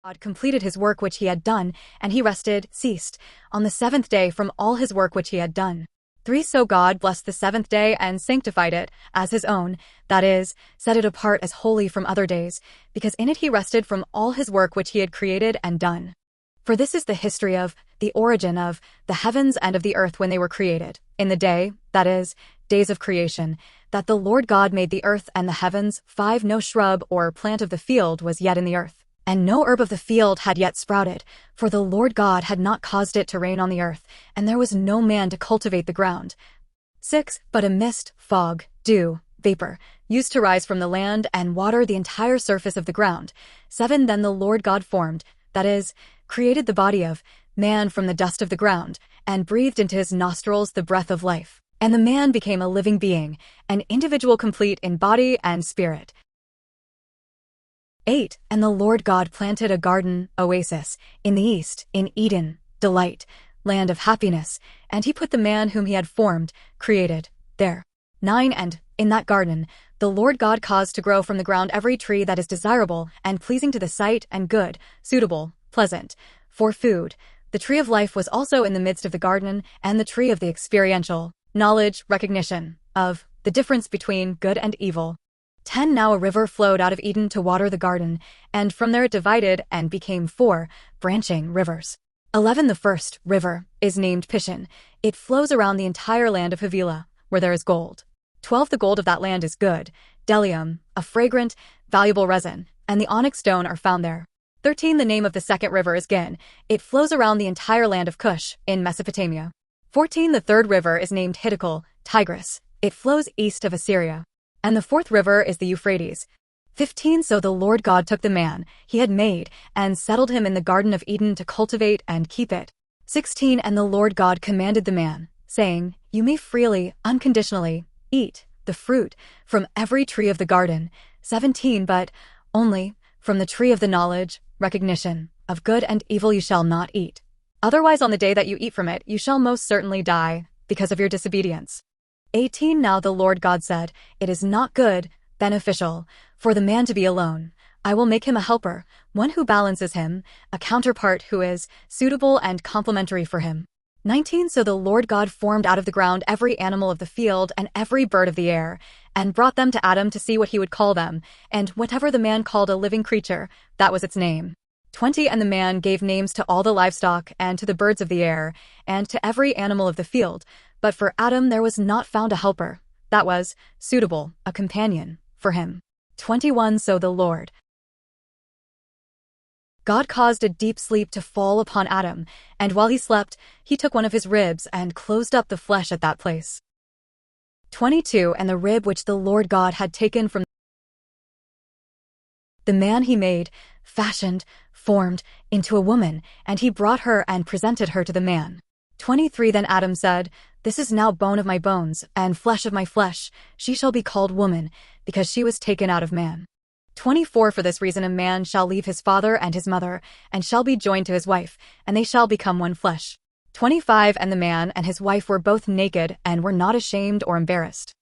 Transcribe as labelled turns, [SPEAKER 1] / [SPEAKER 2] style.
[SPEAKER 1] God completed his work which he had done, and he ceased, on the seventh day from all his work which he had done. 3. So God blessed the seventh day and sanctified it as his own, that is, set it apart as holy from other days, because in it he rested from all his work which he had created and done. For this is the history of, the origin of, the heavens and of the earth when they were created, in the day, that is, days of creation, that the Lord God made the earth and the heavens. 5. No shrub or plant of the field was yet in the earth, and no herb of the field had yet sprouted, for the Lord God had not caused it to rain on the earth, and there was no man to cultivate the ground. 6. But a mist, fog, dew, vapor, used to rise from the land and water the entire surface of the ground. 7. Then the Lord God formed, that is, created the body of man from the dust of the ground, and breathed into his nostrils the breath of life. And the man became a living being, an individual complete in body and spirit. 8. And the Lord God planted a garden, oasis, in the east, in Eden, delight, land of happiness, and he put the man whom he had formed, created, there. 9. And, in that garden, the Lord God caused to grow from the ground every tree that is desirable and pleasing to the sight and good, suitable, pleasant, for food. The tree of life was also in the midst of the garden, and the tree of the experiential knowledge, recognition, of, the difference between good and evil. 10. Now a river flowed out of Eden to water the garden, and from there it divided and became 4 branching rivers. 11. The first river is named Pishon. It flows around the entire land of Havilah, where there is gold. 12. The gold of that land is good, bdellium, a fragrant, valuable resin, and the onyx stone are found there. 13. The name of the second river is Gin. It flows around the entire land of Cush, in Mesopotamia. 14. The third river is named Hiddekel, Tigris. It flows east of Assyria. And the fourth river is the Euphrates. 15. So the Lord God took the man he had made and settled him in the Garden of Eden to cultivate and keep it. 16. And the Lord God commanded the man, saying, You may freely, unconditionally, eat the fruit from every tree of the garden. 17. But only from the tree of the knowledge, recognition, of good and evil you shall not eat. Otherwise on the day that you eat from it you shall most certainly die, because of your disobedience. 18. Now the Lord God said, It is not good, beneficial, for the man to be alone. I will make him a helper, one who balances him, a counterpart who is suitable and complementary for him. 19. So the Lord God formed out of the ground every animal of the field and every bird of the air, and brought them to Adam to see what he would call them, and whatever the man called a living creature, that was its name. 20. And the man gave names to all the livestock and to the birds of the air, and to every animal of the field. But for Adam there was not found a helper, that was, suitable, a companion, for him. 21. So the Lord God caused a deep sleep to fall upon Adam, and while he slept, he took one of his ribs and closed up the flesh at that place. 22. And the rib which the Lord God had taken from the man he made, fashioned, formed, into a woman, and he brought her and presented her to the man. 23. Then Adam said, This is now bone of my bones, and flesh of my flesh. She shall be called woman, because she was taken out of man. 24. For this reason a man shall leave his father and his mother, and shall be joined to his wife, and they shall become one flesh. 25. And the man and his wife were both naked, and were not ashamed or embarrassed.